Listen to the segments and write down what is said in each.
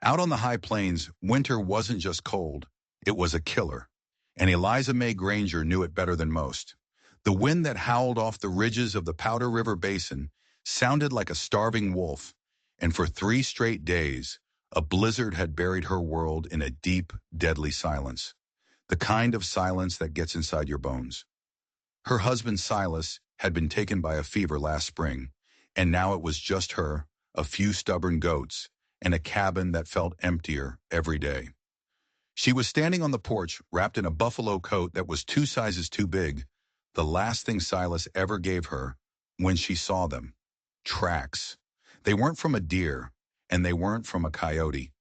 Out on the high plains, winter wasn't just cold, it was a killer. And Eliza May Granger knew it better than most. The wind that howled off the ridges of the Powder River Basin sounded like a starving wolf, and for 3 straight days, a blizzard had buried her world in a deep, deadly silence. The kind of silence that gets inside your bones. Her husband Silas had been taken by a fever last spring, and now it was just her, a few stubborn goats, and a cabin that felt emptier every day. She was standing on the porch, wrapped in a buffalo coat that was 2 sizes too big, the last thing Silas ever gave her, when she saw them. Tracks. They weren't from a deer, and they weren't from a coyote.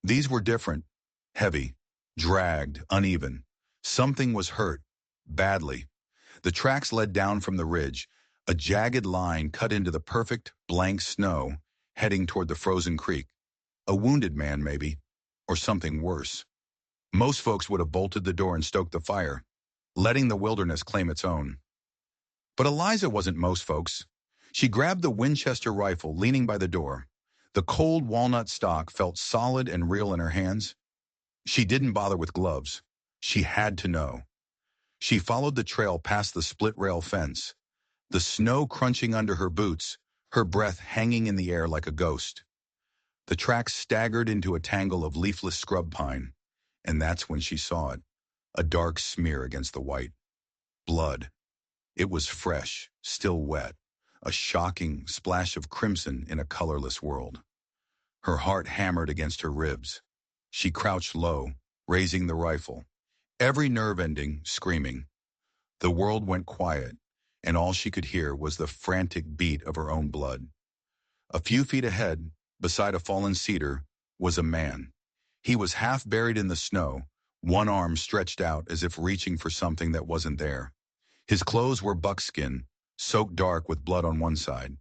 These were different, heavy, dragged, uneven. Something was hurt, badly. The tracks led down from the ridge, a jagged line cut into the perfect, blank snow, heading toward the frozen creek. A wounded man, maybe, or something worse. Most folks would have bolted the door and stoked the fire, letting the wilderness claim its own. But Eliza wasn't most folks. She grabbed the Winchester rifle leaning by the door. The cold walnut stock felt solid and real in her hands. She didn't bother with gloves. She had to know. She followed the trail past the split-rail fence, the snow crunching under her boots, her breath hanging in the air like a ghost. The tracks staggered into a tangle of leafless scrub pine, and that's when she saw it, a dark smear against the white. Blood. It was fresh, still wet, a shocking splash of crimson in a colorless world. Her heart hammered against her ribs. She crouched low, raising the rifle, every nerve ending screaming. The world went quiet, and all she could hear was the frantic beat of her own blood. A few feet ahead, beside a fallen cedar, was a man. He was half buried in the snow, one arm stretched out as if reaching for something that wasn't there. His clothes were buckskin, soaked dark with blood on one side.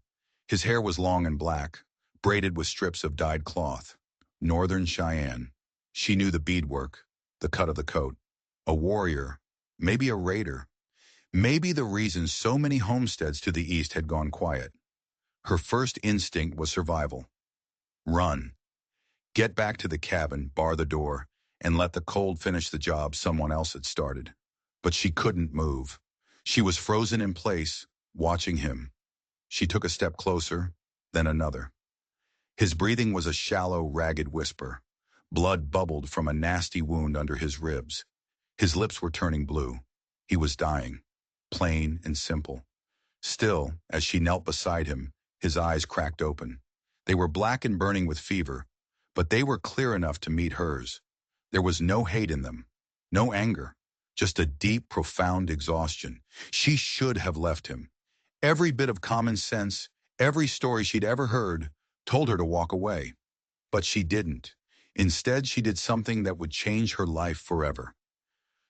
His hair was long and black, braided with strips of dyed cloth. Northern Cheyenne. She knew the beadwork, the cut of the coat. A warrior, maybe a raider. Maybe the reason so many homesteads to the east had gone quiet. Her first instinct was survival. Run. Get back to the cabin, bar the door, and let the cold finish the job someone else had started. But she couldn't move. She was frozen in place, watching him. She took a step closer, then another. His breathing was a shallow, ragged whisper. Blood bubbled from a nasty wound under his ribs. His lips were turning blue. He was dying, plain and simple. Still, as she knelt beside him, his eyes cracked open. They were black and burning with fever, but they were clear enough to meet hers. There was no hate in them, no anger, just a deep, profound exhaustion. She should have left him. Every bit of common sense, every story she'd ever heard, told her to walk away. But she didn't. Instead, she did something that would change her life forever.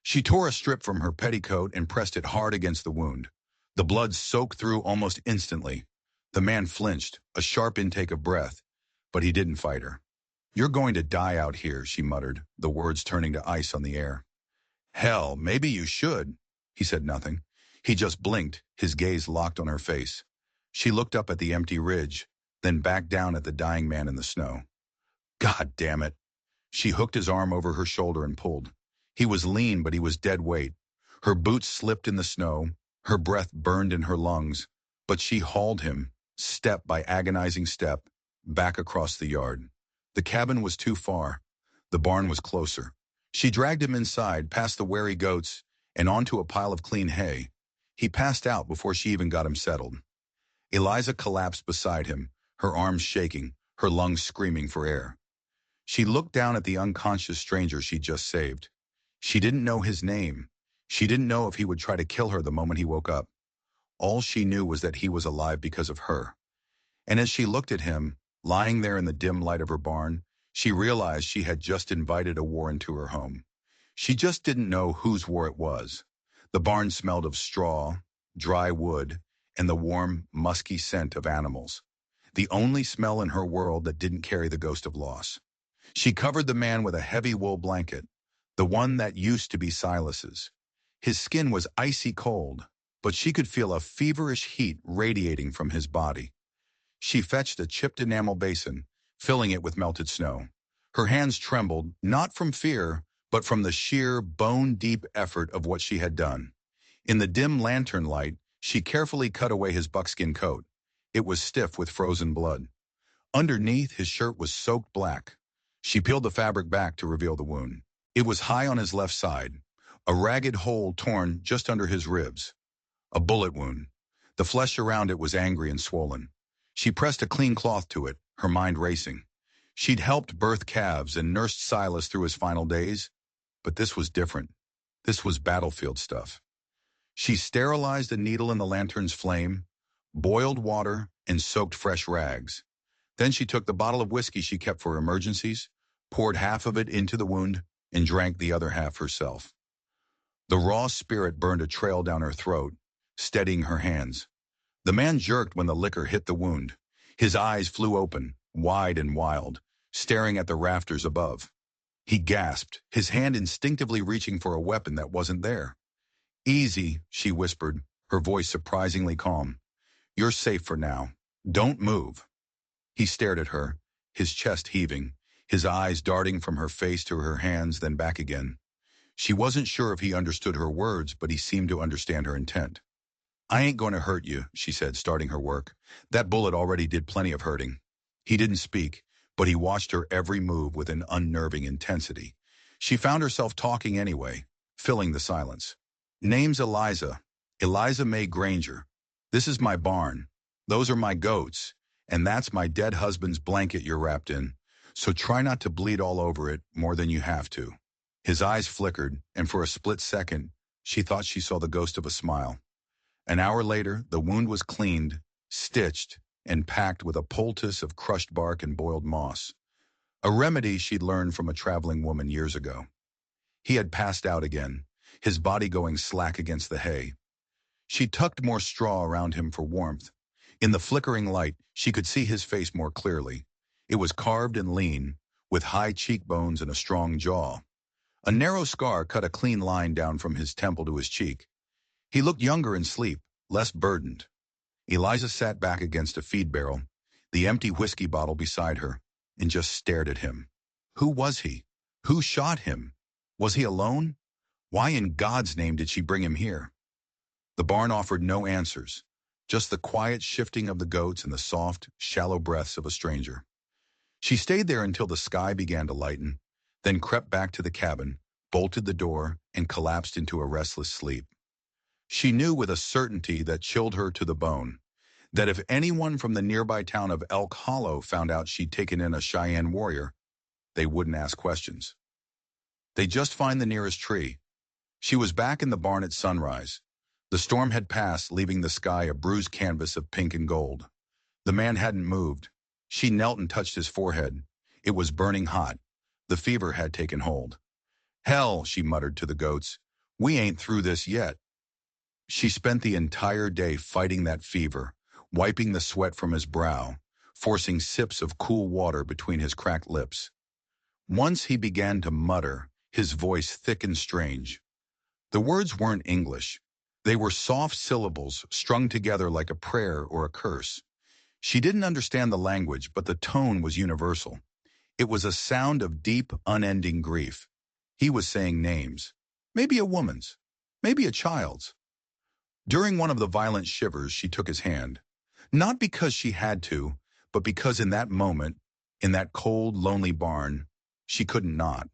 She tore a strip from her petticoat and pressed it hard against the wound. The blood soaked through almost instantly. The man flinched, a sharp intake of breath, but he didn't fight her. "You're going to die out here," she muttered, the words turning to ice on the air. "Hell, maybe you should." He said nothing. He just blinked, his gaze locked on her face. She looked up at the empty ridge, then back down at the dying man in the snow. God damn it. She hooked his arm over her shoulder and pulled. He was lean, but he was dead weight. Her boots slipped in the snow, her breath burned in her lungs, but she hauled him, step by agonizing step, back across the yard. The cabin was too far. The barn was closer. She dragged him inside, past the wary goats, and onto a pile of clean hay. He passed out before she even got him settled. Eliza collapsed beside him, her arms shaking, her lungs screaming for air. She looked down at the unconscious stranger she'd just saved. She didn't know his name. She didn't know if he would try to kill her the moment he woke up. All she knew was that he was alive because of her. And as she looked at him, lying there in the dim light of her barn, she realized she had just invited a war into her home. She just didn't know whose war it was. The barn smelled of straw, dry wood, and the warm, musky scent of animals. The only smell in her world that didn't carry the ghost of loss. She covered the man with a heavy wool blanket, the one that used to be Silas's. His skin was icy cold, but she could feel a feverish heat radiating from his body. She fetched a chipped enamel basin, filling it with melted snow. Her hands trembled, not from fear, but from the sheer, bone-deep effort of what she had done. In the dim lantern light, she carefully cut away his buckskin coat. It was stiff with frozen blood. Underneath, his shirt was soaked black. She peeled the fabric back to reveal the wound. It was high on his left side, a ragged hole torn just under his ribs. A bullet wound. The flesh around it was angry and swollen. She pressed a clean cloth to it, her mind racing. She'd helped birth calves and nursed Silas through his final days, but this was different. This was battlefield stuff. She sterilized a needle in the lantern's flame, boiled water, and soaked fresh rags. Then she took the bottle of whiskey she kept for emergencies, poured half of it into the wound, and drank the other half herself. The raw spirit burned a trail down her throat, steadying her hands. The man jerked when the liquor hit the wound. His eyes flew open, wide and wild, staring at the rafters above. He gasped, his hand instinctively reaching for a weapon that wasn't there. "Easy," she whispered, her voice surprisingly calm. "You're safe for now. Don't move." He stared at her, his chest heaving, his eyes darting from her face to her hands, then back again. She wasn't sure if he understood her words, but he seemed to understand her intent. "I ain't going to hurt you," she said, starting her work. That bullet already did plenty of hurting. He didn't speak, but he watched her every move with an unnerving intensity. She found herself talking anyway, filling the silence. "Name's Eliza. Eliza May Granger. This is my barn. Those are my goats. And that's my dead husband's blanket you're wrapped in. So try not to bleed all over it more than you have to." His eyes flickered, and for a split second, she thought she saw the ghost of a smile. An hour later, the wound was cleaned, stitched, and packed with a poultice of crushed bark and boiled moss, a remedy she'd learned from a traveling woman years ago. He had passed out again, his body going slack against the hay. She tucked more straw around him for warmth. In the flickering light, she could see his face more clearly. It was carved and lean, with high cheekbones and a strong jaw. A narrow scar cut a clean line down from his temple to his cheek. He looked younger in sleep, less burdened. Eliza sat back against a feed barrel, the empty whiskey bottle beside her, and just stared at him. Who was he? Who shot him? Was he alone? Why in God's name did she bring him here? The barn offered no answers, just the quiet shifting of the goats and the soft, shallow breaths of a stranger. She stayed there until the sky began to lighten, then crept back to the cabin, bolted the door, and collapsed into a restless sleep. She knew with a certainty that chilled her to the bone, that if anyone from the nearby town of Elk Hollow found out she'd taken in a Cheyenne warrior, they wouldn't ask questions. They'd just find the nearest tree. She was back in the barn at sunrise. The storm had passed, leaving the sky a bruised canvas of pink and gold. The man hadn't moved. She knelt and touched his forehead. It was burning hot. The fever had taken hold. "Hell," she muttered to the goats. "We ain't through this yet." She spent the entire day fighting that fever, wiping the sweat from his brow, forcing sips of cool water between his cracked lips. Once he began to mutter, his voice thick and strange. The words weren't English. They were soft syllables strung together like a prayer or a curse. She didn't understand the language, but the tone was universal. It was a sound of deep, unending grief. He was saying names. Maybe a woman's. Maybe a child's. During one of the violent shivers, she took his hand. Not because she had to, but because in that moment, in that cold, lonely barn, she couldn't not.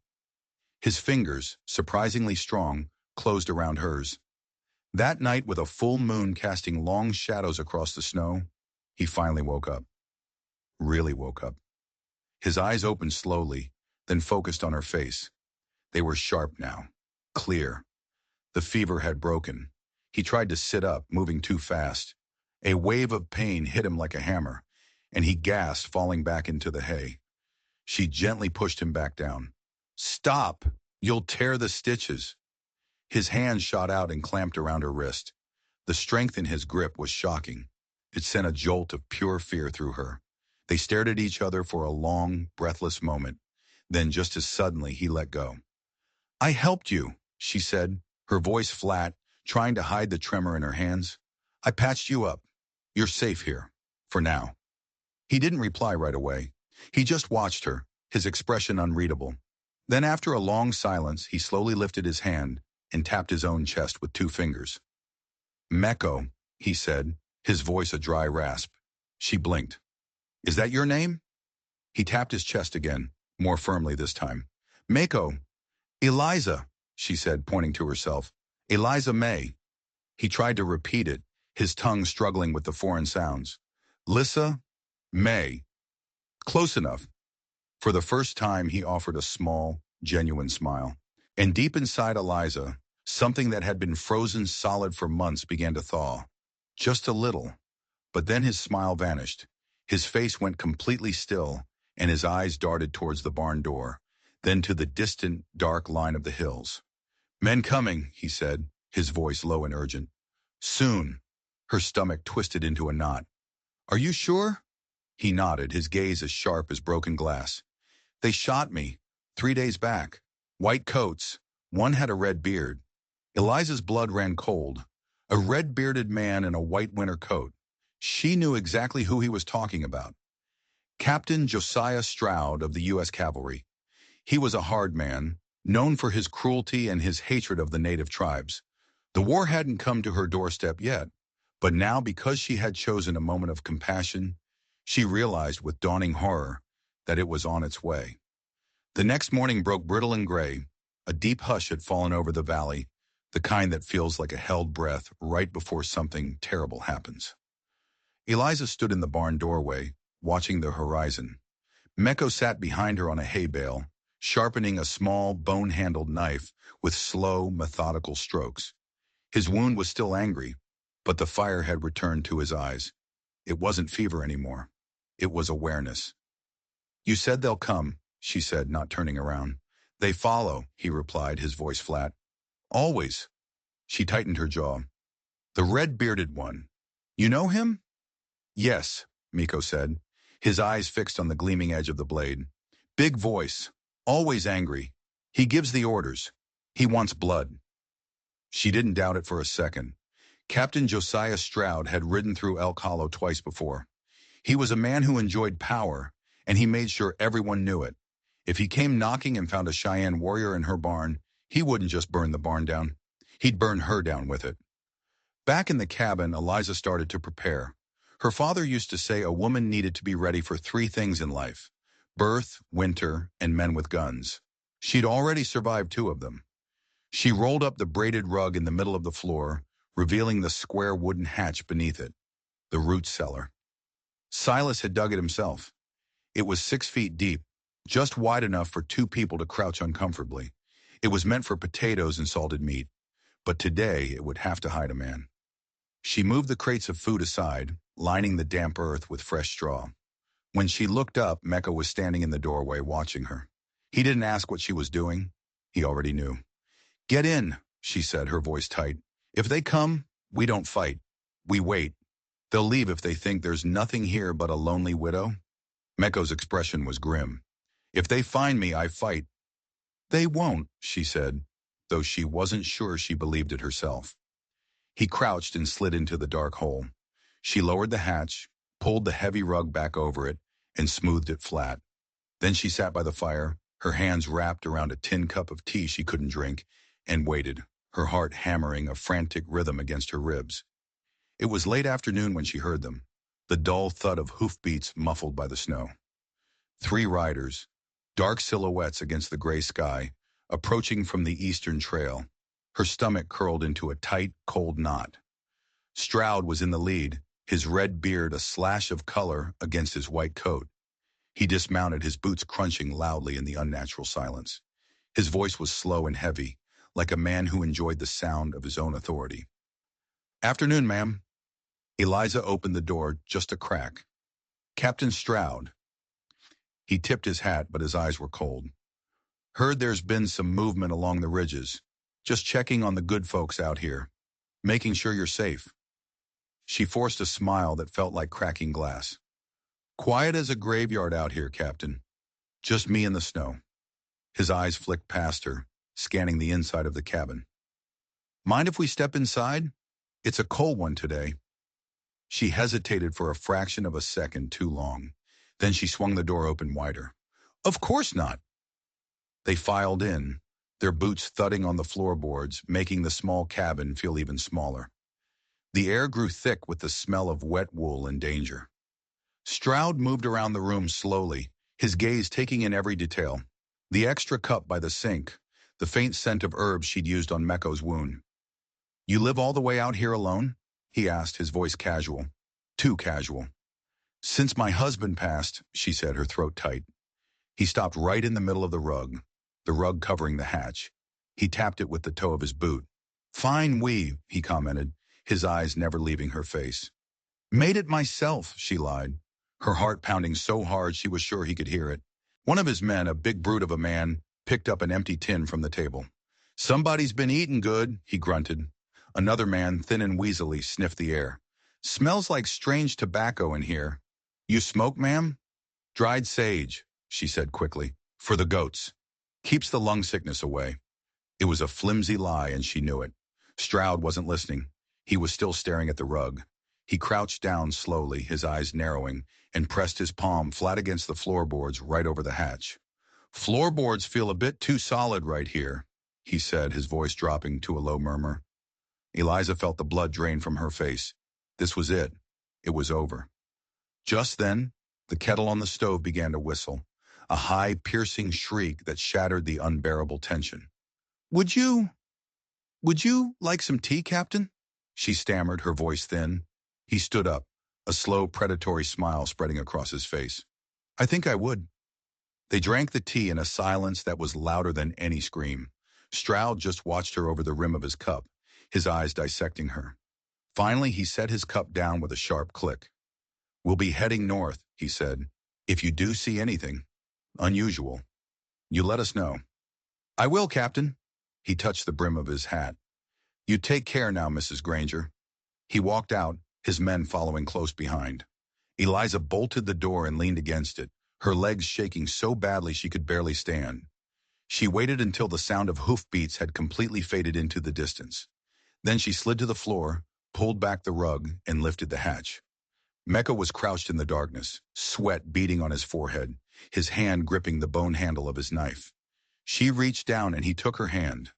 His fingers, surprisingly strong, closed around hers. That night, with a full moon casting long shadows across the snow, he finally woke up. Really woke up. His eyes opened slowly, then focused on her face. They were sharp now, clear. The fever had broken. He tried to sit up, moving too fast. A wave of pain hit him like a hammer, and he gasped, falling back into the hay. She gently pushed him back down. "Stop! You'll tear the stitches." His hand shot out and clamped around her wrist. The strength in his grip was shocking. It sent a jolt of pure fear through her. They stared at each other for a long, breathless moment. Then, just as suddenly, he let go. "I helped you," she said, her voice flat, trying to hide the tremor in her hands. "I patched you up. You're safe here. For now." He didn't reply right away. He just watched her, his expression unreadable. Then after a long silence, he slowly lifted his hand and tapped his own chest with 2 fingers. Meko, he said, his voice a dry rasp. She blinked. Is that your name? He tapped his chest again, more firmly this time. Mako. Eliza, she said, pointing to herself. Eliza May. He tried to repeat it, his tongue struggling with the foreign sounds. Lissa May. Close enough. For the first time, he offered a small, genuine smile. And deep inside Eliza, something that had been frozen solid for months began to thaw. Just a little. But then his smile vanished. His face went completely still, and his eyes darted towards the barn door, then to the distant, dark line of the hills. Men coming, he said, his voice low and urgent. Soon. Her stomach twisted into a knot. Are you sure? He nodded, his gaze as sharp as broken glass. They shot me, 3 days back. White coats. One had a red beard. Eliza's blood ran cold. A red-bearded man in a white winter coat. She knew exactly who he was talking about. Captain Josiah Stroud of the U.S. Cavalry. He was a hard man, known for his cruelty and his hatred of the native tribes. The war hadn't come to her doorstep yet, but now because she had chosen a moment of compassion, she realized with dawning horror that it was on its way. The next morning broke brittle and gray. A deep hush had fallen over the valley, the kind that feels like a held breath right before something terrible happens. Eliza stood in the barn doorway, watching the horizon. Meko sat behind her on a hay bale, sharpening a small, bone-handled knife with slow, methodical strokes. His wound was still angry, but the fire had returned to his eyes. It wasn't fever anymore. It was awareness. You said they'll come, she said, not turning around. They follow, he replied, his voice flat. Always. She tightened her jaw. The red-bearded one. You know him? Yes, Miko said, his eyes fixed on the gleaming edge of the blade. Big voice, always angry. He gives the orders. He wants blood. She didn't doubt it for a second. Captain Josiah Stroud had ridden through Elk Hollow twice before. He was a man who enjoyed power, and he made sure everyone knew it. If he came knocking and found a Cheyenne warrior in her barn, he wouldn't just burn the barn down. He'd burn her down with it. Back in the cabin, Eliza started to prepare. Her father used to say a woman needed to be ready for 3 things in life: birth, winter, and men with guns. She'd already survived 2 of them. She rolled up the braided rug in the middle of the floor, revealing the square wooden hatch beneath it, the root cellar. Silas had dug it himself. It was 6 feet deep, just wide enough for 2 people to crouch uncomfortably. It was meant for potatoes and salted meat, but today it would have to hide a man. She moved the crates of food aside, lining the damp earth with fresh straw. When she looked up, Mecca was standing in the doorway watching her. He didn't ask what she was doing. He already knew. Get in, she said, her voice tight. If they come, we don't fight. We wait. They'll leave if they think there's nothing here but a lonely widow. Meko's expression was grim. If they find me, I fight. They won't, she said, though she wasn't sure she believed it herself. He crouched and slid into the dark hole. She lowered the hatch, pulled the heavy rug back over it, and smoothed it flat. Then she sat by the fire, her hands wrapped around a tin cup of tea she couldn't drink, and waited, her heart hammering a frantic rhythm against her ribs. It was late afternoon when she heard them, the dull thud of hoofbeats muffled by the snow. 3 riders, dark silhouettes against the gray sky, approaching from the eastern trail. Her stomach curled into a tight, cold knot. Stroud was in the lead, his red beard a slash of color against his white coat. He dismounted, his boots crunching loudly in the unnatural silence. His voice was slow and heavy, like a man who enjoyed the sound of his own authority. Afternoon, ma'am. Eliza opened the door just a crack. Captain Stroud. He tipped his hat, but his eyes were cold. Heard there's been some movement along the ridges. Just checking on the good folks out here. Making sure you're safe. She forced a smile that felt like cracking glass. Quiet as a graveyard out here, Captain. Just me in the snow. His eyes flicked past her, scanning the inside of the cabin. Mind if we step inside? It's a cold one today. She hesitated for a fraction of a second too long. Then she swung the door open wider. Of course not. They filed in, their boots thudding on the floorboards, making the small cabin feel even smaller. The air grew thick with the smell of wet wool and danger. Stroud moved around the room slowly, his gaze taking in every detail. The extra cup by the sink, the faint scent of herbs she'd used on Meko's wound. You live all the way out here alone? He asked, his voice casual. Too casual. Since my husband passed, she said, her throat tight. He stopped right in the middle of the rug covering the hatch. He tapped it with the toe of his boot. Fine he commented, his eyes never leaving her face. Made it myself, she lied, her heart pounding so hard she was sure he could hear it. One of his men, a big brute of a man, picked up an empty tin from the table. Somebody's been eating good, he grunted. Another man, thin and weaselly, sniffed the air. Smells like strange tobacco in here. You smoke, ma'am? Dried sage, she said quickly. For the goats. Keeps the lung sickness away. It was a flimsy lie, and she knew it. Stroud wasn't listening. He was still staring at the rug. He crouched down slowly, his eyes narrowing, and pressed his palm flat against the floorboards right over the hatch. Floorboards feel a bit too solid right here, he said, his voice dropping to a low murmur. Eliza felt the blood drain from her face. This was it. It was over. Just then, the kettle on the stove began to whistle, a high, piercing shriek that shattered the unbearable tension. Would you like some tea, Captain? She stammered, her voice thin. He stood up, a slow, predatory smile spreading across his face. I think I would. They drank the tea in a silence that was louder than any scream. Stroud just watched her over the rim of his cup, his eyes dissecting her. Finally, he set his cup down with a sharp click. We'll be heading north, he said. If you do see anything unusual, you let us know. I will, Captain. He touched the brim of his hat. You take care now, Mrs. Granger. He walked out, his men following close behind. Eliza bolted the door and leaned against it, her legs shaking so badly she could barely stand. She waited until the sound of hoofbeats had completely faded into the distance. Then she slid to the floor, pulled back the rug, and lifted the hatch. Meko was crouched in the darkness, sweat beading on his forehead, his hand gripping the bone handle of his knife. She reached down and he took her hand.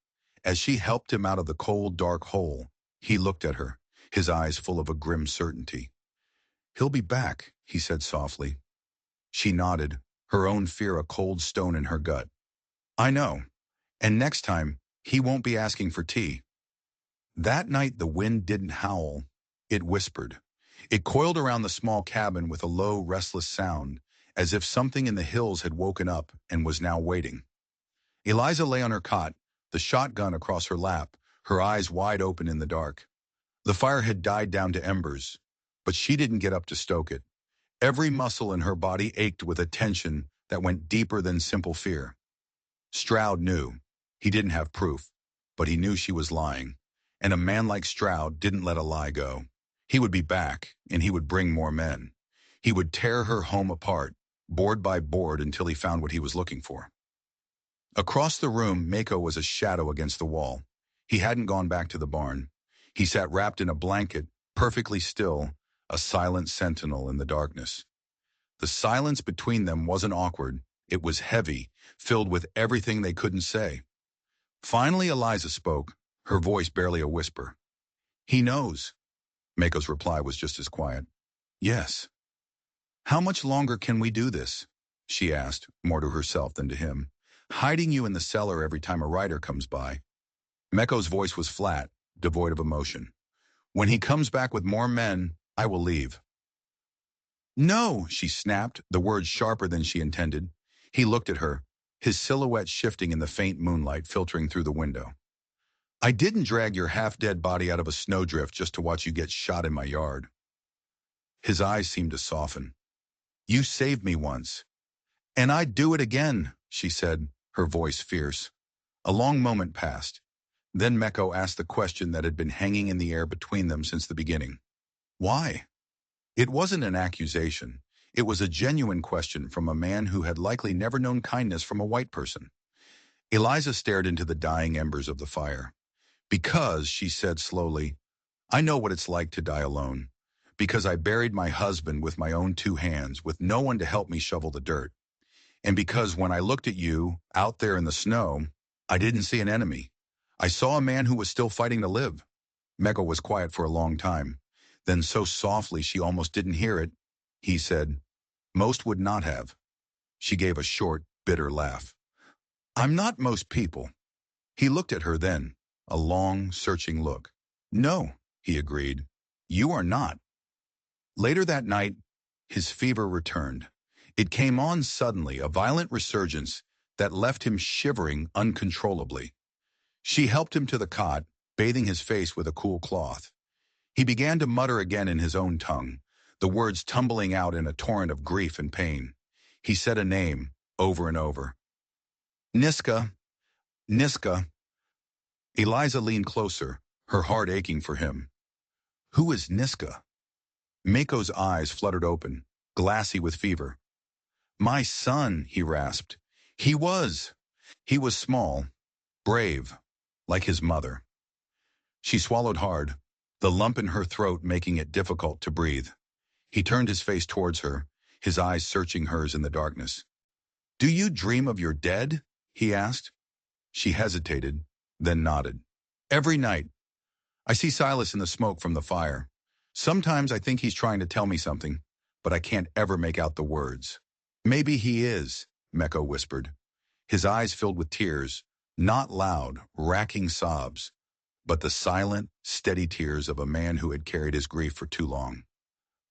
As she helped him out of the cold, dark hole, he looked at her, his eyes full of a grim certainty. He'll be back, he said softly. She nodded, her own fear a cold stone in her gut. I know. And next time, he won't be asking for tea. That night the wind didn't howl, it whispered. It coiled around the small cabin with a low, restless sound, as if something in the hills had woken up and was now waiting. Eliza lay on her cot, the shotgun across her lap, her eyes wide open in the dark. The fire had died down to embers, but she didn't get up to stoke it. Every muscle in her body ached with a tension that went deeper than simple fear. Stroud knew. He didn't have proof, but he knew she was lying. And a man like Stroud didn't let a lie go. He would be back, and he would bring more men. He would tear her home apart, board by board, until he found what he was looking for. Across the room, Mako was a shadow against the wall. He hadn't gone back to the barn. He sat wrapped in a blanket, perfectly still, a silent sentinel in the darkness. The silence between them wasn't awkward. It was heavy, filled with everything they couldn't say. Finally, Eliza spoke, her voice barely a whisper. He knows. Mako's reply was just as quiet. Yes. How much longer can we do this? She asked, more to herself than to him. Hiding you in the cellar every time a rider comes by. Meko's voice was flat, devoid of emotion. When he comes back with more men, I will leave. No, she snapped, the words sharper than she intended. He looked at her, his silhouette shifting in the faint moonlight filtering through the window. I didn't drag your half-dead body out of a snowdrift just to watch you get shot in my yard. His eyes seemed to soften. You saved me once. And I'd do it again, she said, her voice fierce. A long moment passed. Then Meko asked the question that had been hanging in the air between them since the beginning. Why? It wasn't an accusation. It was a genuine question from a man who had likely never known kindness from a white person. Eliza stared into the dying embers of the fire. Because, she said slowly, I know what it's like to die alone. Because I buried my husband with my own two hands, with no one to help me shovel the dirt. And because when I looked at you, out there in the snow, I didn't see an enemy. I saw a man who was still fighting to live. Meko was quiet for a long time. Then so softly she almost didn't hear it, he said, "Most would not have." She gave a short, bitter laugh. "I'm not most people." He looked at her then, a long, searching look. "No," he agreed, "you are not." Later that night, his fever returned. It came on suddenly, a violent resurgence that left him shivering uncontrollably. She helped him to the cot, bathing his face with a cool cloth. He began to mutter again in his own tongue, the words tumbling out in a torrent of grief and pain. He said a name over and over. "Niska, Niska." Eliza leaned closer, her heart aching for him. "Who is Niska?" Mako's eyes fluttered open, glassy with fever. "My son," he rasped. He was. He was small, brave, like his mother. She swallowed hard, the lump in her throat making it difficult to breathe. He turned his face towards her, his eyes searching hers in the darkness. "Do you dream of your dead?" he asked. She hesitated, then nodded. "Every night. I see Silas in the smoke from the fire. Sometimes I think he's trying to tell me something, but I can't ever make out the words." "Maybe he is," Meko whispered. His eyes filled with tears, not loud, racking sobs, but the silent, steady tears of a man who had carried his grief for too long.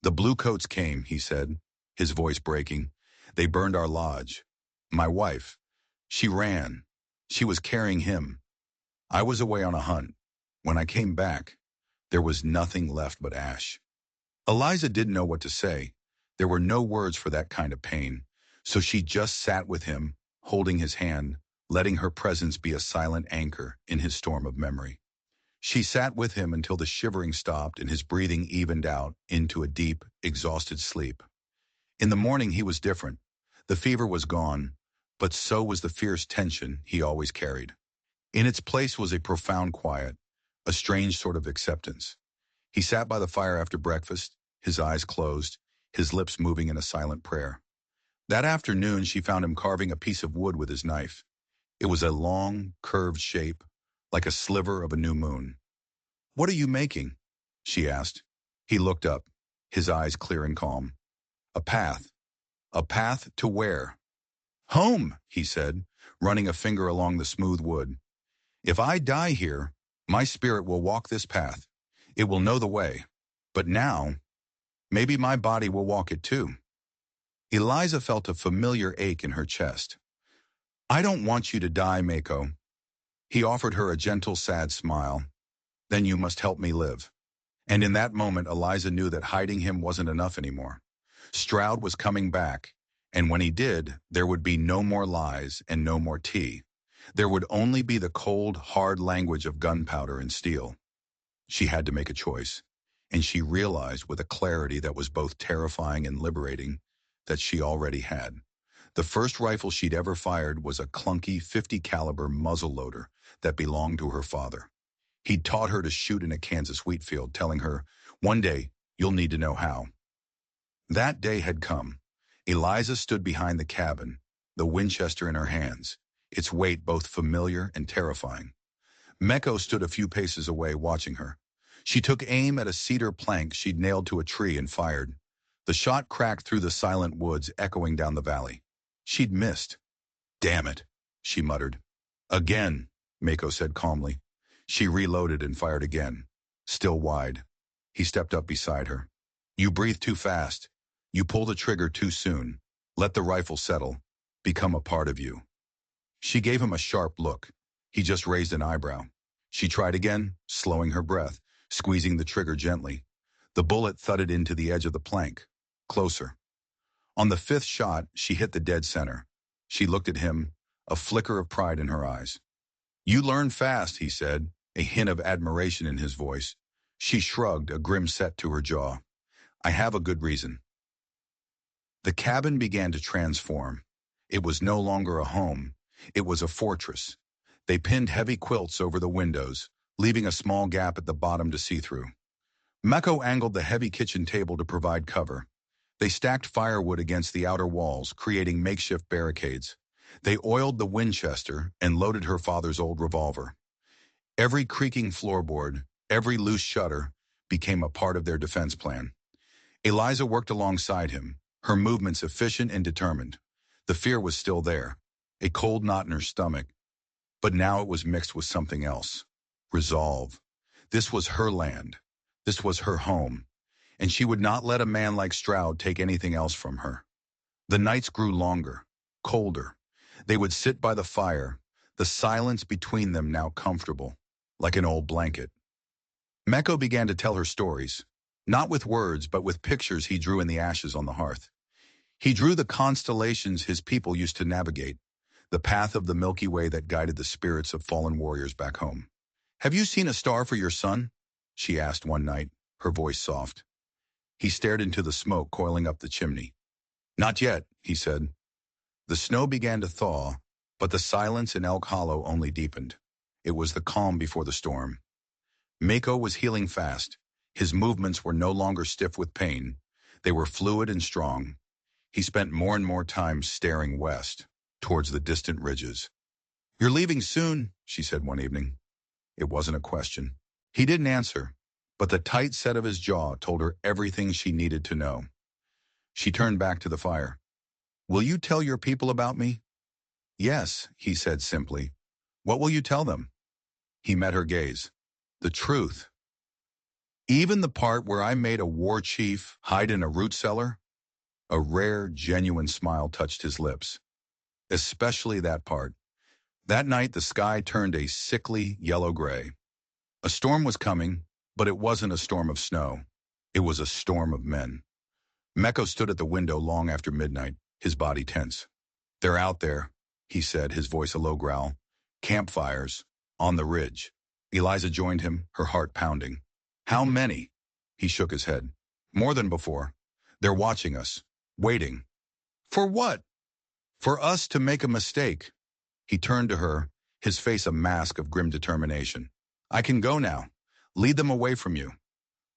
"The bluecoats came," he said, his voice breaking. "They burned our lodge. My wife. She ran. She was carrying him. I was away on a hunt. When I came back, there was nothing left but ash." Eliza didn't know what to say. There were no words for that kind of pain, so she just sat with him, holding his hand, letting her presence be a silent anchor in his storm of memory. She sat with him until the shivering stopped and his breathing evened out into a deep, exhausted sleep. In the morning he was different. The fever was gone, but so was the fierce tension he always carried. In its place was a profound quiet, a strange sort of acceptance. He sat by the fire after breakfast, his eyes closed, his lips moving in a silent prayer. That afternoon she found him carving a piece of wood with his knife. It was a long, curved shape, like a sliver of a new moon. "What are you making?" she asked. He looked up, his eyes clear and calm. "A path. A path to where?" "Home," he said, running a finger along the smooth wood. "If I die here, my spirit will walk this path. It will know the way. But now, maybe my body will walk it too." Eliza felt a familiar ache in her chest. "I don't want you to die, Mako." He offered her a gentle, sad smile. "Then you must help me live." And in that moment, Eliza knew that hiding him wasn't enough anymore. Stroud was coming back, and when he did, there would be no more lies and no more tea. There would only be the cold, hard language of gunpowder and steel. She had to make a choice, and she realized with a clarity that was both terrifying and liberating that she already had. The first rifle she'd ever fired was a clunky 50 caliber muzzle loader that belonged to her father. He'd taught her to shoot in a Kansas wheat field, telling her, "One day, you'll need to know how." That day had come. Eliza stood behind the cabin, the Winchester in her hands, its weight both familiar and terrifying. Meko stood a few paces away, watching her. She took aim at a cedar plank she'd nailed to a tree and fired. The shot cracked through the silent woods, echoing down the valley. She'd missed. "Damn it," she muttered. "Again," Mako said calmly. She reloaded and fired again, still wide. He stepped up beside her. "You breathe too fast. You pull the trigger too soon. Let the rifle settle, become a part of you." She gave him a sharp look. He just raised an eyebrow. She tried again, slowing her breath, squeezing the trigger gently. The bullet thudded into the edge of the plank. Closer. On the fifth shot, she hit the dead center. She looked at him, a flicker of pride in her eyes. "You learn fast," he said, a hint of admiration in his voice. She shrugged, a grim set to her jaw. "I have a good reason." The cabin began to transform. It was no longer a home. It was a fortress. They pinned heavy quilts over the windows, leaving a small gap at the bottom to see through. Meko angled the heavy kitchen table to provide cover. They stacked firewood against the outer walls, creating makeshift barricades. They oiled the Winchester and loaded her father's old revolver. Every creaking floorboard, every loose shutter, became a part of their defense plan. Eliza worked alongside him, her movements efficient and determined. The fear was still there, a cold knot in her stomach, but now it was mixed with something else. Resolve. This was her land. This was her home, and she would not let a man like Stroud take anything else from her. The nights grew longer, colder. They would sit by the fire, the silence between them now comfortable, like an old blanket. Meko began to tell her stories, not with words but with pictures he drew in the ashes on the hearth. He drew the constellations his people used to navigate, the path of the Milky Way that guided the spirits of fallen warriors back home. "Have you seen a star for your son?" she asked one night, her voice soft. He stared into the smoke coiling up the chimney. "Not yet," he said. The snow began to thaw, but the silence in Elk Hollow only deepened. It was the calm before the storm. Mako was healing fast. His movements were no longer stiff with pain. They were fluid and strong. He spent more and more time staring west, towards the distant ridges. "You're leaving soon," she said one evening. It wasn't a question. He didn't answer, but the tight set of his jaw told her everything she needed to know. She turned back to the fire. "Will you tell your people about me?" "Yes," he said simply. "What will you tell them?" He met her gaze. "The truth. Even the part where I made a war chief hide in a root cellar?" A rare, genuine smile touched his lips. "Especially that part." That night the sky turned a sickly yellow-gray. A storm was coming, but it wasn't a storm of snow. It was a storm of men. Meko stood at the window long after midnight, his body tense. "They're out there," he said, his voice a low growl. "Campfires, on the ridge." Eliza joined him, her heart pounding. "How many?" He shook his head. "More than before. They're watching us, waiting." "For what?" "For us to make a mistake." He turned to her, his face a mask of grim determination. "I can go now. Lead them away from you."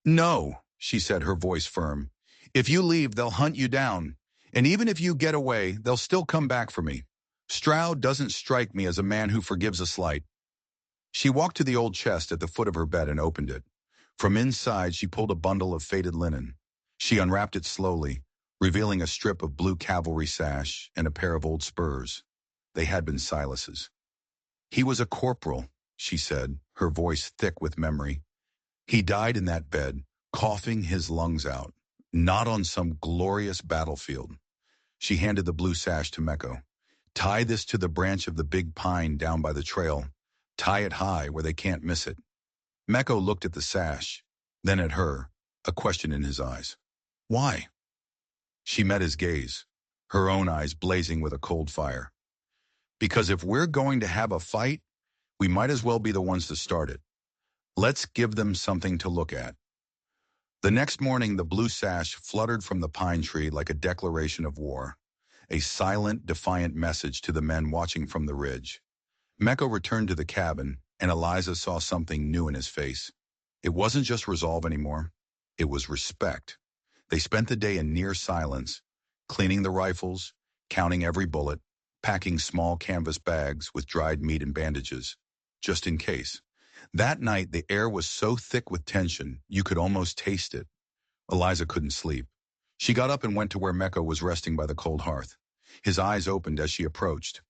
"No," she said, her voice firm. "If you leave, they'll hunt you down. And even if you get away, they'll still come back for me. Stroud doesn't strike me as a man who forgives a slight." She walked to the old chest at the foot of her bed and opened it. From inside, she pulled a bundle of faded linen. She unwrapped it slowly, revealing a strip of blue cavalry sash and a pair of old spurs. They had been Silas's. "He was a corporal," she said, her voice thick with memory. "He died in that bed, coughing his lungs out, not on some glorious battlefield." She handed the blue sash to Meko. "Tie this to the branch of the big pine down by the trail. Tie it high where they can't miss it." Meko looked at the sash, then at her, a question in his eyes. "Why?" She met his gaze, her own eyes blazing with a cold fire. "Because if we're going to have a fight, we might as well be the ones to start it. Let's give them something to look at." The next morning, the blue sash fluttered from the pine tree like a declaration of war, a silent, defiant message to the men watching from the ridge. Meko returned to the cabin, and Eliza saw something new in his face. It wasn't just resolve anymore. It was respect. They spent the day in near silence, cleaning the rifles, counting every bullet, packing small canvas bags with dried meat and bandages, just in case. That night, the air was so thick with tension, you could almost taste it. Eliza couldn't sleep. She got up and went to where Meko was resting by the cold hearth. His eyes opened as she approached.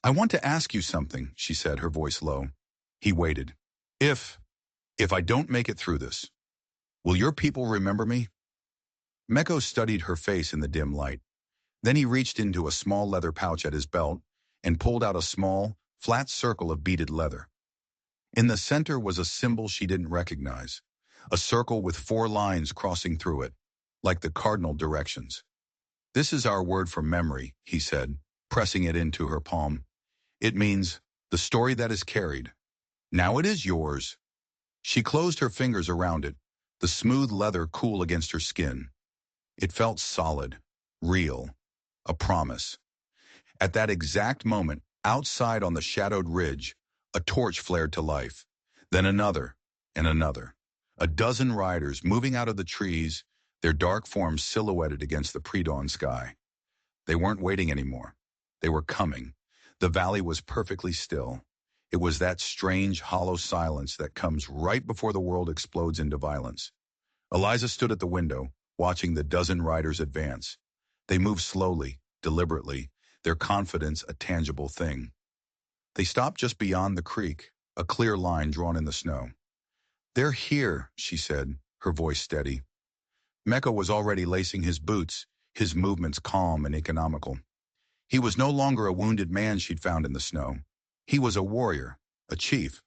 "I want to ask you something," she said, her voice low. He waited. If I don't make it through this, will your people remember me?" Meko studied her face in the dim light. Then he reached into a small leather pouch at his belt and pulled out a small, flat circle of beaded leather. In the center was a symbol she didn't recognize, a circle with 4 lines crossing through it, like the cardinal directions. "This is our word for memory," he said, pressing it into her palm. "It means the story that is carried. Now it is yours." She closed her fingers around it, the smooth leather cool against her skin. It felt solid, real, a promise. At that exact moment, outside on the shadowed ridge, a torch flared to life. Then another, and another. A dozen riders moving out of the trees, their dark forms silhouetted against the pre-dawn sky. They weren't waiting anymore. They were coming. The valley was perfectly still. It was that strange, hollow silence that comes right before the world explodes into violence. Eliza stood at the window, watching the dozen riders advance. They moved slowly, deliberately, their confidence a tangible thing. They stopped just beyond the creek, a clear line drawn in the snow. "They're here," she said, her voice steady. Mecca was already lacing his boots, his movements calm and economical. He was no longer a wounded man she'd found in the snow. He was a warrior, a chief.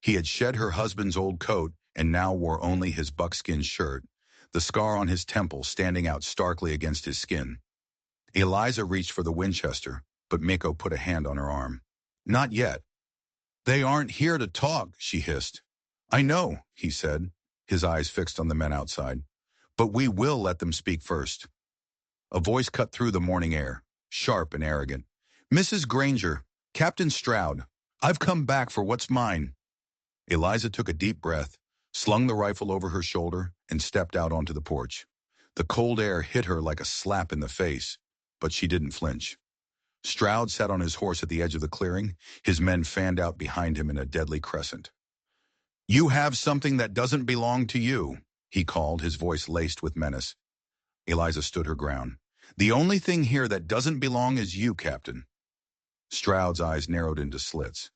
He had shed her husband's old coat and now wore only his buckskin shirt, the scar on his temple standing out starkly against his skin. Eliza reached for the Winchester, but Miko put a hand on her arm. "Not yet." "They aren't here to talk," she hissed. "I know," he said, his eyes fixed on the men outside. "But we will let them speak first." A voice cut through the morning air, sharp and arrogant. "Mrs. Granger, Captain Stroud, I've come back for what's mine." Eliza took a deep breath, slung the rifle over her shoulder, and stepped out onto the porch. The cold air hit her like a slap in the face, but she didn't flinch. Stroud sat on his horse at the edge of the clearing, his men fanned out behind him in a deadly crescent. "You have something that doesn't belong to you," he called, his voice laced with menace. Eliza stood her ground. "The only thing here that doesn't belong is you, Captain." Stroud's eyes narrowed into slits.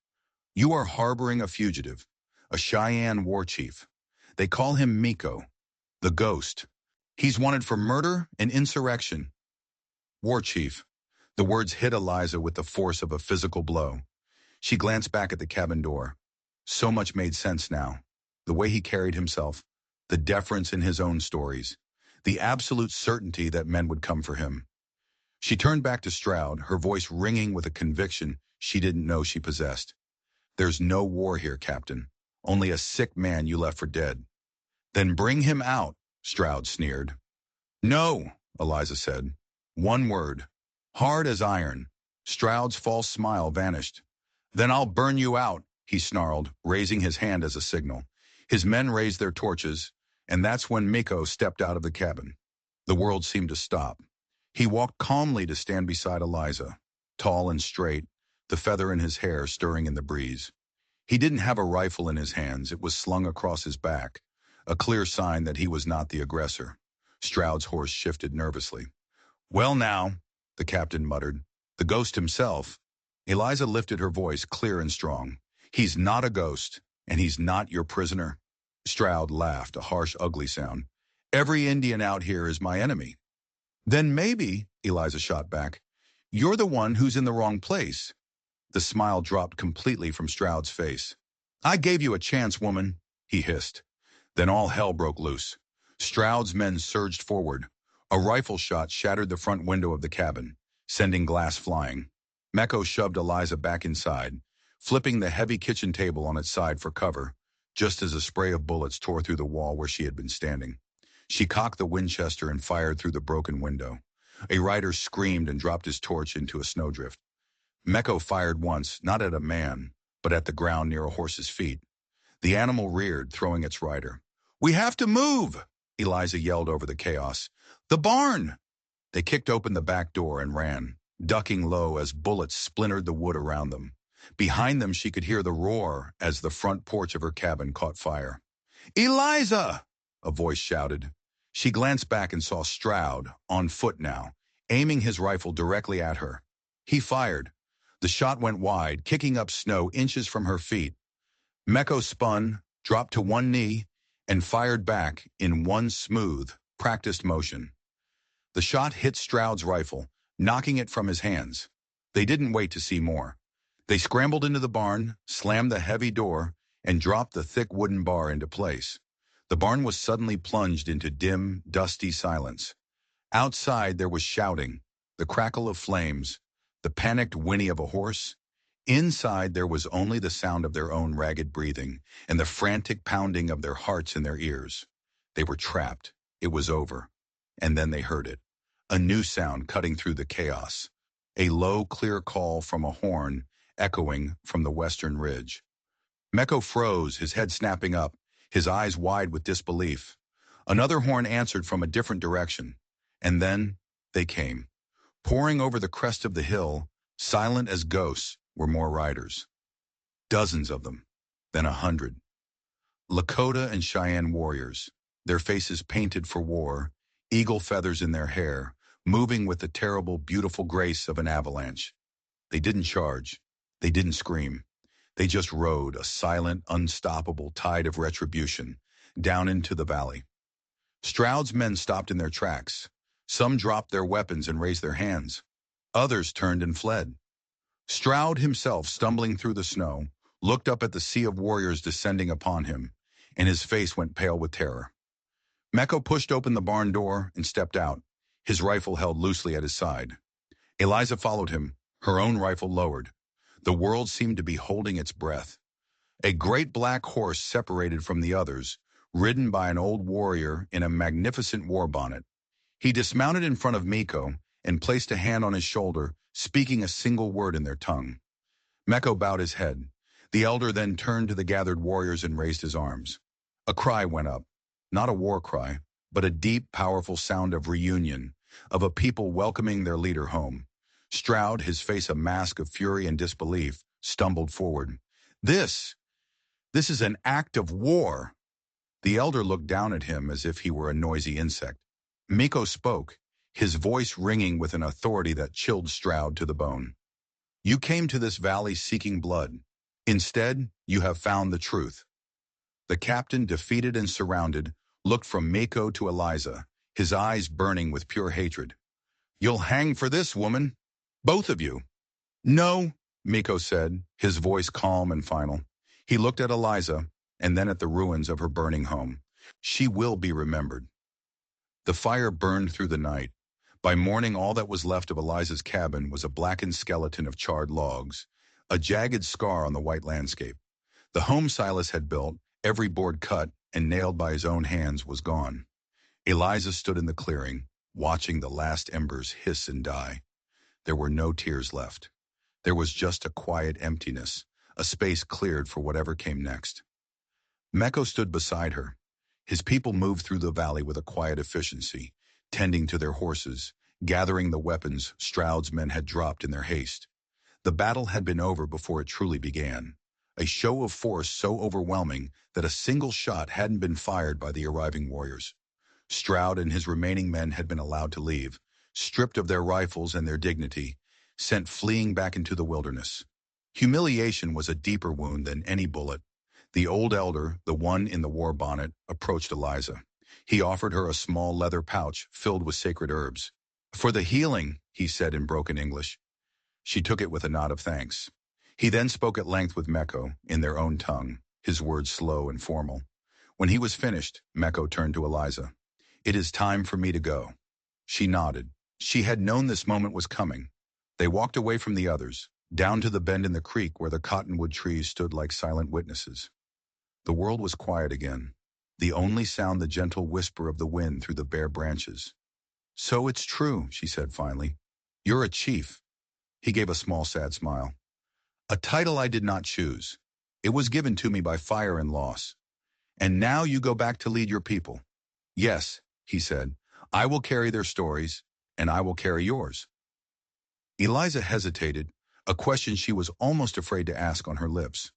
"You are harboring a fugitive, a Cheyenne war chief. They call him Miko, the Ghost. He's wanted for murder and insurrection." War chief. The words hit Eliza with the force of a physical blow. She glanced back at the cabin door. So much made sense now. The way he carried himself, the deference in his own stories, the absolute certainty that men would come for him. She turned back to Stroud, her voice ringing with a conviction she didn't know she possessed. "There's no war here, Captain. Only a sick man you left for dead." "Then bring him out," Stroud sneered. "No," Eliza said. One word. Hard as iron. Stroud's false smile vanished. "Then I'll burn you out," he snarled, raising his hand as a signal. His men raised their torches, and that's when Miko stepped out of the cabin. The world seemed to stop. He walked calmly to stand beside Eliza, tall and straight, the feather in his hair stirring in the breeze. He didn't have a rifle in his hands. It was slung across his back, a clear sign that he was not the aggressor. Stroud's horse shifted nervously. "Well now," the captain muttered. "The ghost himself." Eliza lifted her voice clear and strong. "He's not a ghost, and he's not your prisoner." Stroud laughed, a harsh, ugly sound. "Every Indian out here is my enemy." "Then maybe," Eliza shot back, "you're the one who's in the wrong place." The smile dropped completely from Stroud's face. "I gave you a chance, woman," he hissed. Then all hell broke loose. Stroud's men surged forward. A rifle shot shattered the front window of the cabin, sending glass flying. Mecco shoved Eliza back inside, flipping the heavy kitchen table on its side for cover, just as a spray of bullets tore through the wall where she had been standing. She cocked the Winchester and fired through the broken window. A rider screamed and dropped his torch into a snowdrift. Mecco fired once, not at a man, but at the ground near a horse's feet. The animal reared, throwing its rider. "We have to move!" Eliza yelled over the chaos. "The barn!" They kicked open the back door and ran, ducking low as bullets splintered the wood around them. Behind them she could hear the roar as the front porch of her cabin caught fire. "Eliza!" a voice shouted. She glanced back and saw Stroud, on foot now, aiming his rifle directly at her. He fired. The shot went wide, kicking up snow inches from her feet. Mecco spun, dropped to one knee, and fired back in one smooth, practiced motion. The shot hit Stroud's rifle, knocking it from his hands. They didn't wait to see more. They scrambled into the barn, slammed the heavy door, and dropped the thick wooden bar into place. The barn was suddenly plunged into dim, dusty silence. Outside there was shouting, the crackle of flames, the panicked whinny of a horse. Inside there was only the sound of their own ragged breathing and the frantic pounding of their hearts in their ears. They were trapped. It was over. And then they heard it. A new sound cutting through the chaos. A low, clear call from a horn echoing from the western ridge. Mecco froze, his head snapping up, his eyes wide with disbelief. Another horn answered from a different direction, and then they came. Pouring over the crest of the hill, silent as ghosts, were more riders. Dozens of them, then 100. Lakota and Cheyenne warriors, their faces painted for war, eagle feathers in their hair, moving with the terrible, beautiful grace of an avalanche. They didn't charge. They didn't scream. They just rode a silent, unstoppable tide of retribution down into the valley. Stroud's men stopped in their tracks. Some dropped their weapons and raised their hands. Others turned and fled. Stroud himself, stumbling through the snow, looked up at the sea of warriors descending upon him, and his face went pale with terror. Mecco pushed open the barn door and stepped out, his rifle held loosely at his side. Eliza followed him, her own rifle lowered. The world seemed to be holding its breath. A great black horse separated from the others, ridden by an old warrior in a magnificent war bonnet. He dismounted in front of Miko and placed a hand on his shoulder, speaking a single word in their tongue. Mecco bowed his head. The elder then turned to the gathered warriors and raised his arms. A cry went up, not a war cry, but a deep, powerful sound of reunion, of a people welcoming their leader home. Stroud, his face a mask of fury and disbelief, stumbled forward. This is an act of war. The elder looked down at him as if he were a noisy insect. Miko spoke, his voice ringing with an authority that chilled Stroud to the bone. You came to this valley seeking blood. Instead, you have found the truth. The captain, defeated and surrounded, looked from Miko to Eliza, his eyes burning with pure hatred. You'll hang for this, woman. Both of you. No, Miko said, his voice calm and final. He looked at Eliza, and then at the ruins of her burning home. She will be remembered. The fire burned through the night. By morning, all that was left of Eliza's cabin was a blackened skeleton of charred logs, a jagged scar on the white landscape. The home Silas had built, every board cut and nailed by his own hands, was gone. Eliza stood in the clearing, watching the last embers hiss and die. There were no tears left. There was just a quiet emptiness, a space cleared for whatever came next. Mecco stood beside her. His people moved through the valley with a quiet efficiency, tending to their horses, gathering the weapons Stroud's men had dropped in their haste. The battle had been over before it truly began, a show of force so overwhelming that a single shot hadn't been fired by the arriving warriors. Stroud and his remaining men had been allowed to leave, stripped of their rifles and their dignity, sent fleeing back into the wilderness. Humiliation was a deeper wound than any bullet. The old elder, the one in the war bonnet, approached Eliza. He offered her a small leather pouch filled with sacred herbs. For the healing, he said in broken English. She took it with a nod of thanks. He then spoke at length with Mecco, in their own tongue, his words slow and formal. When he was finished, Mecco turned to Eliza. It is time for me to go. She nodded. She had known this moment was coming. They walked away from the others, down to the bend in the creek where the cottonwood trees stood like silent witnesses. The world was quiet again, the only sound the gentle whisper of the wind through the bare branches. So it's true, she said finally. You're a chief. He gave a small sad smile. A title I did not choose. It was given to me by fire and loss. And now you go back to lead your people. Yes, he said, I will carry their stories, and I will carry yours. Eliza hesitated, a question she was almost afraid to ask on her lips.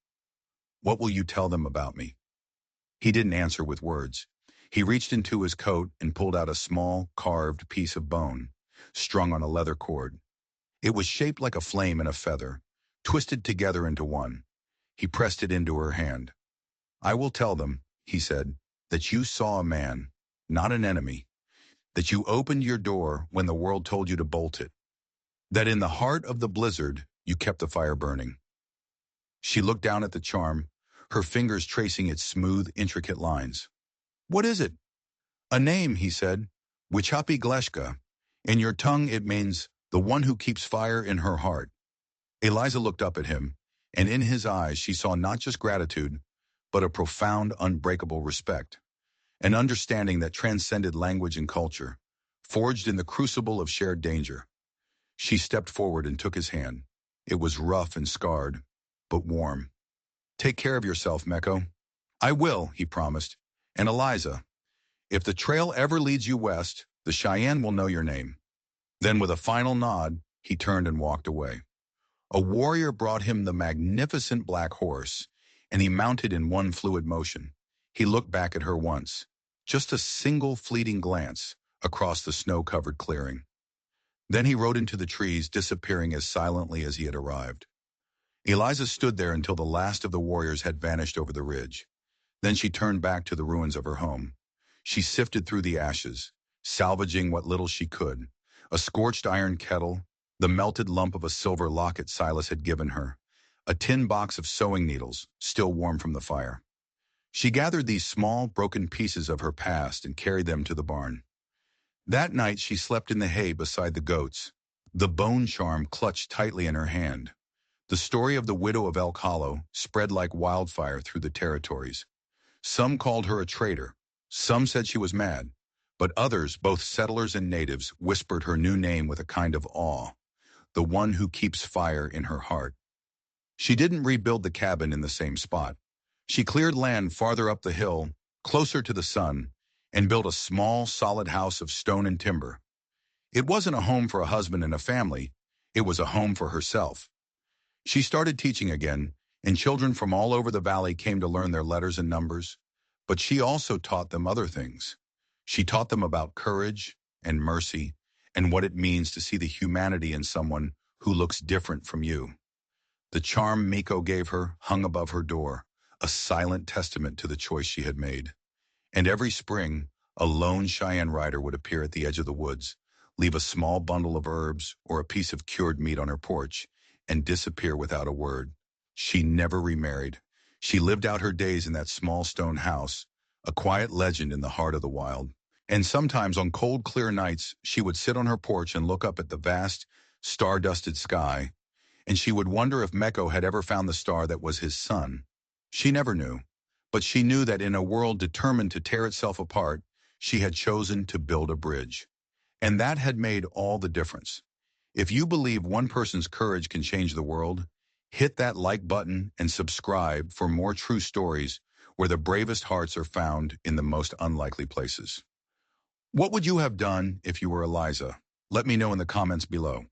What will you tell them about me? He didn't answer with words. He reached into his coat and pulled out a small, carved piece of bone, strung on a leather cord. It was shaped like a flame and a feather, twisted together into one. He pressed it into her hand. I will tell them, he said, that you saw a man, not an enemy, that you opened your door when the world told you to bolt it, that in the heart of the blizzard you kept the fire burning. She looked down at the charm, her fingers tracing its smooth, intricate lines. What is it? A name, he said, Wichapi Gleshka. In your tongue it means the one who keeps fire in her heart. Eliza looked up at him, and in his eyes she saw not just gratitude, but a profound, unbreakable respect, an understanding that transcended language and culture, forged in the crucible of shared danger. She stepped forward and took his hand. It was rough and scarred, but warm. Take care of yourself, Mecco. I will, he promised. And Eliza, if the trail ever leads you west, the Cheyenne will know your name. Then with a final nod, he turned and walked away. A warrior brought him the magnificent black horse, and he mounted in one fluid motion. He looked back at her once, just a single fleeting glance, across the snow-covered clearing. Then he rode into the trees, disappearing as silently as he had arrived. Eliza stood there until the last of the warriors had vanished over the ridge. Then she turned back to the ruins of her home. She sifted through the ashes, salvaging what little she could. A scorched iron kettle, the melted lump of a silver locket Silas had given her, a tin box of sewing needles, still warm from the fire. She gathered these small, broken pieces of her past and carried them to the barn. That night she slept in the hay beside the goats, the bone charm clutched tightly in her hand. The story of the widow of Elk Hollow spread like wildfire through the territories. Some called her a traitor, some said she was mad, but others, both settlers and natives, whispered her new name with a kind of awe, the one who keeps fire in her heart. She didn't rebuild the cabin in the same spot. She cleared land farther up the hill, closer to the sun, and built a small, solid house of stone and timber. It wasn't a home for a husband and a family, it was a home for herself. She started teaching again, and children from all over the valley came to learn their letters and numbers. But she also taught them other things. She taught them about courage and mercy and what it means to see the humanity in someone who looks different from you. The charm Miko gave her hung above her door, a silent testament to the choice she had made. And every spring, a lone Cheyenne rider would appear at the edge of the woods, leave a small bundle of herbs or a piece of cured meat on her porch, and disappear without a word. She never remarried. She lived out her days in that small stone house, a quiet legend in the heart of the wild. And sometimes on cold, clear nights, she would sit on her porch and look up at the vast, star-dusted sky, and she would wonder if Meko had ever found the star that was his son. She never knew, but she knew that in a world determined to tear itself apart, she had chosen to build a bridge. And that had made all the difference. If you believe one person's courage can change the world, hit that like button and subscribe for more true stories where the bravest hearts are found in the most unlikely places. What would you have done if you were Eliza? Let me know in the comments below.